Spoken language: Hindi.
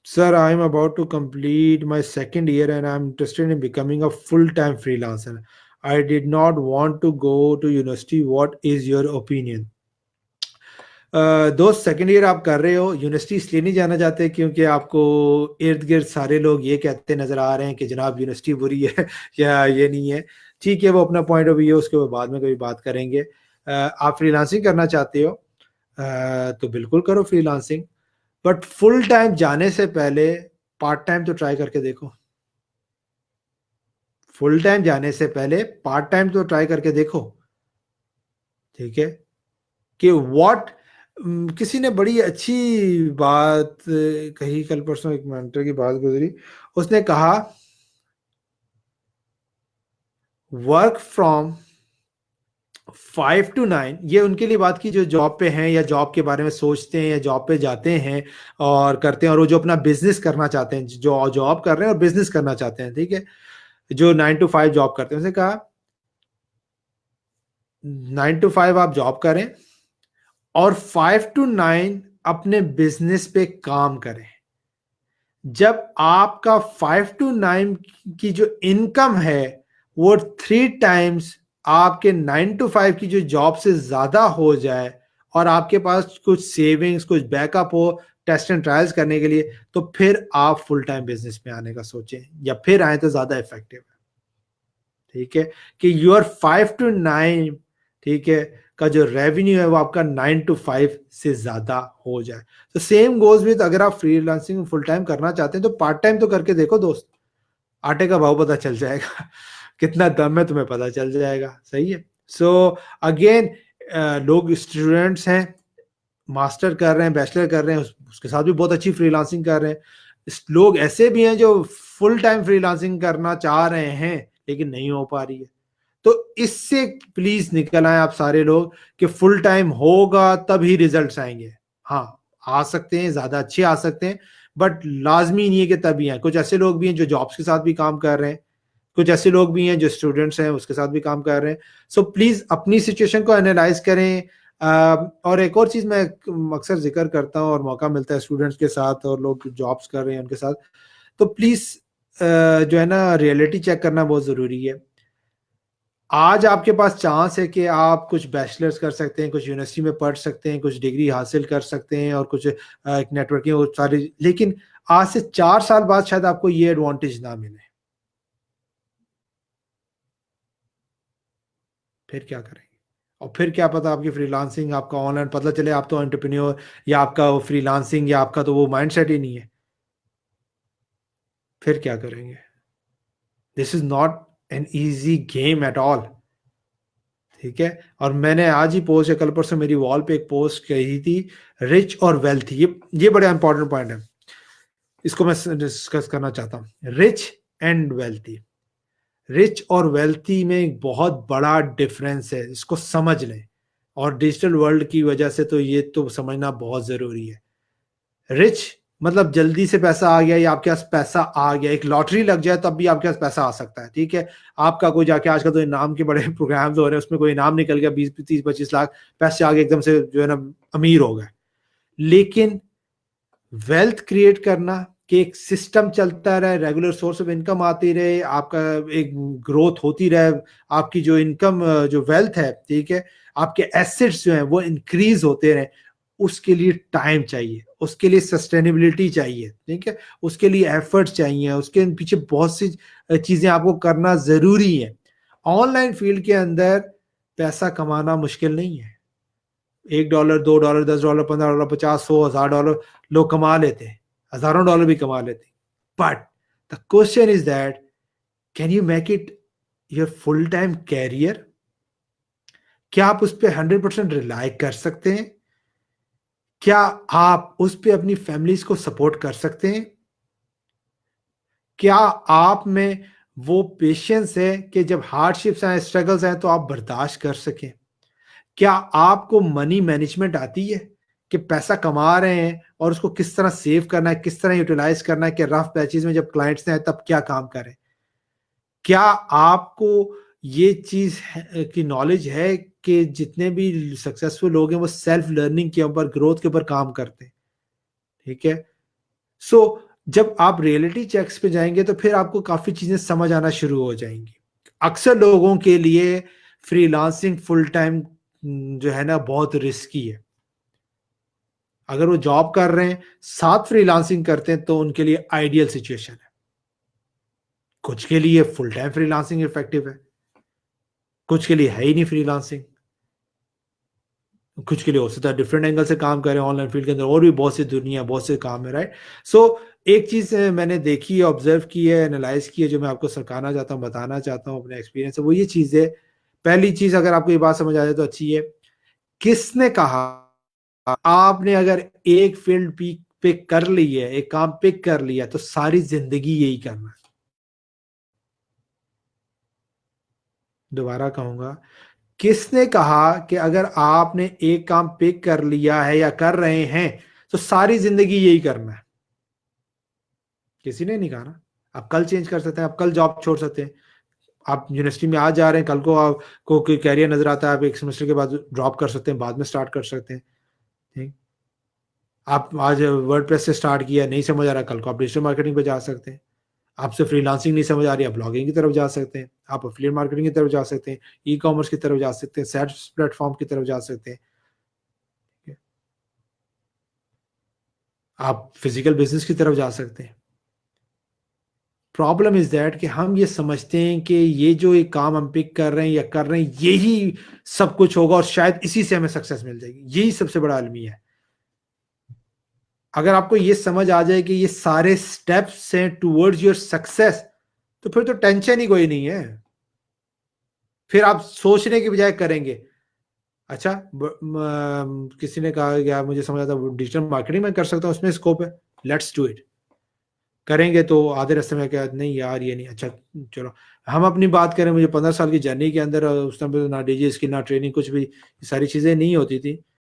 Sir, I am about to complete my second year and I'm interested in becoming a full-time freelancer. I did not want to go to university. What is your opinion? दोस्त, सेकंड ईयर आप कर रहे हो, यूनिवर्सिटी इसलिए नहीं जाना चाहते क्योंकि आपको इर्द गिर्द सारे लोग ये कहते नजर आ रहे हैं कि जनाब यूनिवर्सिटी बुरी है या ये नहीं है। ठीक है, वो अपना पॉइंट ऑफ व्यू है, उसके बाद में कभी बात करेंगे। आप फ्रीलांसिंग करना चाहते हो, तो बिल्कुल करो फ्रीलांसिंग, बट फुल टाइम जाने से पहले पार्ट टाइम तो ट्राई करके देखो। फुल टाइम जाने से पहले पार्ट टाइम तो ट्राई करके देखो। ठीक है कि व्हाट किसी ने बड़ी अच्छी बात कही कल परसों, एक मेंटर की बात गुजरी, उसने कहा वर्क फ्रॉम 5 to 9, ये उनके लिए बात की जो जॉब पे हैं या जॉब के बारे में सोचते हैं या जॉब पे जाते हैं और करते हैं, और वो जो अपना बिजनेस करना चाहते हैं, जो जॉब कर रहे हैं और बिजनेस करना चाहते हैं, ठीक है, जो 9 to 5 जॉब करते हैं, उसने कहा 9 to 5 आप जॉब करें और 5 to 9 अपने बिजनेस पे काम करें। जब आपका 5 to 9 की जो इनकम है वो 3 times आपके 9 to 5 की जो जॉब से ज्यादा हो जाए और आपके पास कुछ सेविंग्स, कुछ बैकअप हो टेस्ट एंड ट्रायल्स करने के लिए, तो फिर आप फुल टाइम बिजनेस में आने का सोचें, या फिर आए तो ज्यादा इफेक्टिव है। ठीक है कि योर 5 to 9, ठीक है, का जो रेवेन्यू है वो आपका 9 to 5 से ज्यादा हो जाए। तो सेम गोज विद, अगर आप फ्रीलांसिंग फुल टाइम करना चाहते हैं तो पार्ट टाइम तो करके देखो दोस्त, आटे का भाव पता चल जाएगा कितना दम है तुम्हें पता चल जाएगा। सही है। सो अगेन, लोग स्टूडेंट्स हैं, मास्टर कर रहे हैं, बैचलर कर रहे हैं, उसके साथ भी बहुत अच्छी फ्रीलांसिंग कर रहे हैं। लोग ऐसे भी हैं जो फुल टाइम फ्रीलांसिंग करना चाह रहे हैं लेकिन नहीं हो पा रही है। तो इससे प्लीज निकल आए आप सारे लोग कि फुल टाइम होगा तभी रिजल्ट्स आएंगे। हाँ, आ सकते हैं, ज्यादा अच्छे आ सकते हैं, बट लाजमी नहीं है कि तभी आए। कुछ ऐसे लोग भी हैं जो जॉब्स के साथ भी काम कर रहे हैं, कुछ ऐसे लोग भी हैं जो स्टूडेंट्स हैं उसके साथ भी काम कर रहे हैं। सो प्लीज अपनी सिचुएशन को एनालाइज करें। और एक और चीज मैं अक्सर जिक्र करता हूँ और मौका मिलता है स्टूडेंट्स के साथ और लोग जॉब्स कर रहे हैं उनके साथ, तो प्लीज जो है ना, रियलिटी चेक करना बहुत जरूरी है। आज आपके पास चांस है कि आप कुछ बैचलर्स कर सकते हैं, कुछ यूनिवर्सिटी में पढ़ सकते हैं, कुछ डिग्री हासिल कर सकते हैं और कुछ नेटवर्किंग और सारी, लेकिन आज से 4 साल बाद शायद आपको ये एडवांटेज ना मिले। फिर क्या करेंगे? और फिर क्या पता आपकी फ्रीलांसिंग, आपका ऑनलाइन, पता चले आप तो एंटरप्रेन्योर, या आपका वो फ्रीलांसिंग, या आपका तो वो माइंडसेट ही नहीं है। फिर क्या करेंगे? This is not an easy game at all. ठीक है। और मैंने आज ही पोस्ट, या कल परसों मेरी वॉल पे एक पोस्ट कही थी, रिच और वेल्थी, ये बड़ा इंपॉर्टेंट पॉइंट है, इसको मैं डिस्कस करना चाहता हूँ। रिच एंड वेल्थी, रिच और वेल्थी में एक बहुत बड़ा डिफरेंस है, इसको समझ लें। और डिजिटल वर्ल्ड की वजह से तो ये तो समझना बहुत जरूरी है। रिच मतलब जल्दी से पैसा आ गया, या आपके पास पैसा आ गया, एक लॉटरी लग जाए तब भी आपके पास पैसा आ सकता है। ठीक है, आपका कोई जाके, आजकल तो इनाम के बड़े प्रोग्राम्स हो रहे हैं, उसमें कोई इनाम निकल गया 20 30 25 लाख, पैसे आगे एकदम से जो है ना अमीर हो गए। लेकिन वेल्थ क्रिएट करना कि एक सिस्टम चलता रहे, रेगुलर सोर्स ऑफ इनकम आती रहे, आपका एक ग्रोथ होती रहे, आपकी जो इनकम, जो वेल्थ है, ठीक है, आपके एसेट्स जो हैं वो इंक्रीज होते रहे, उसके लिए टाइम चाहिए, उसके लिए सस्टेनेबिलिटी चाहिए। ठीक है, उसके लिए एफर्ट्स चाहिए, उसके पीछे बहुत सी चीजें आपको करना जरूरी है। ऑनलाइन फील्ड के अंदर पैसा कमाना मुश्किल नहीं है। $1, $2, $10, $15, 50, 100, $1000 लोग कमा लेते हैं, हजारों डॉलर भी कमा लेते हैं। But the question is that, can you make it your full time career? क्या आप उस पर 100% रिलाई कर सकते हैं? क्या आप उस पर अपनी फैमिलीज को सपोर्ट कर सकते हैं? क्या आप में वो पेशेंस है कि जब हार्डशिप्स आए, स्ट्रगल्स आए, तो आप बर्दाश्त कर सकें? क्या आपको मनी मैनेजमेंट आती है कि पैसा कमा रहे हैं और उसको किस तरह सेव करना है, किस तरह यूटिलाइज करना है, कि रफ पैचेज में जब क्लाइंट्स ने आए तब क्या काम करें? क्या आपको ये चीज की नॉलेज है कि जितने भी सक्सेसफुल लोग हैं वो सेल्फ लर्निंग के ऊपर, ग्रोथ के ऊपर काम करते हैं? ठीक है। सो जब आप रियलिटी चेक्स पे जाएँगे तो फिर आपको काफ़ी चीज़ें समझ आना शुरू हो जाएँगी। अक्सर लोगों के लिए फ्रीलांसिंग फुल टाइम जो है ना बहुत रिस्की है। अगर वो जॉब कर रहे हैं, साथ फ्रीलांसिंग करते हैं तो उनके लिए आइडियल सिचुएशन है। कुछ के लिए फुल टाइम फ्रीलांसिंग इफेक्टिव है, कुछ के लिए है ही नहीं फ्रीलांसिंग। कुछ के लिए हो सकता है डिफरेंट एंगल से काम करें ऑनलाइन फील्ड के अंदर और भी बहुत सी दुनिया, बहुत से काम है, राइट? सो एक चीज़ मैंने देखी है, ऑब्ज़र्व की है, एनालाइज़ की है जो मैं आपको सिखाना चाहता हूँ, बताना चाहता हूँ अपने एक्सपीरियंस से, वो ये चीज़ है। पहली चीज़ अगर आपको ये बात समझ आ जाए तो अच्छी है। किसने कहा आपने अगर एक फ़ील्ड पिक कर ली है, एक काम पिक कर लिया तो सारी ज़िंदगी यही करना है। दोबारा कहूँगा, किसने कहा कि अगर आपने एक काम पिक कर लिया है या कर रहे हैं, तो सारी ज़िंदगी यही करना है? किसी ने नहीं कहा ना। आप कल चेंज कर सकते हैं, आप कल जॉब छोड़ सकते हैं। आप यूनिवर्सिटी में आज जा रहे हैं, कल को आपको कोई करियर नज़र आता है, आप 1 सेमेस्टर के बाद ड्रॉप कर सकते हैं, बाद में स्टार्ट कर सकते हैं। ठीक? आप आज वर्डप्रेस से स्टार्ट किया, नहीं समझ आ रहा, कल को आप डिजिटल मार्केटिंग पे जा सकते हैं। आपसे फ्रीलांसिंग नहीं समझ आ रही, आप ब्लॉगिंग की तरफ जा सकते हैं, आप एफिलिएट मार्केटिंग की तरफ जा सकते हैं, ई-कॉमर्स की तरफ जा सकते हैं, सैस प्लेटफ़ॉर्म की तरफ जा सकते हैं। ठीक है? आप फिज़िकल बिज़नेस की तरफ जा सकते हैं। प्रॉब्लम इज़ दैट कि हम ये समझते हैं कि ये जो एक काम हम पिक कर रहे हैं या कर रहे हैं, यही सब कुछ होगा और शायद इसी से हमें सक्सेस मिल जाएगी। यही सबसे बड़ा अलमिया है। अगर आपको ये समझ आ जाए कि ये सारे स्टेप्स हैं टुवर्ड्स योर सक्सेस, तो फिर तो टेंशन ही कोई नहीं है। फिर आप सोचने की बजाय करेंगे। अच्छा किसी ने कहा यार मुझे समझ आता है डिजिटल मार्केटिंग में कर सकता हूँ, उसमें स्कोप है, लेट्स डू इट। करेंगे तो आधे रास्ते में क्या नहीं यार ये नहीं अच्छा चलो हम अपनी बात करें, मुझे 15 साल की जर्नी के अंदर उस टाइम पे ना डीजे स्किल ना ट्रेनिंग कुछ भी, ये सारी चीज़ें नहीं होती थी।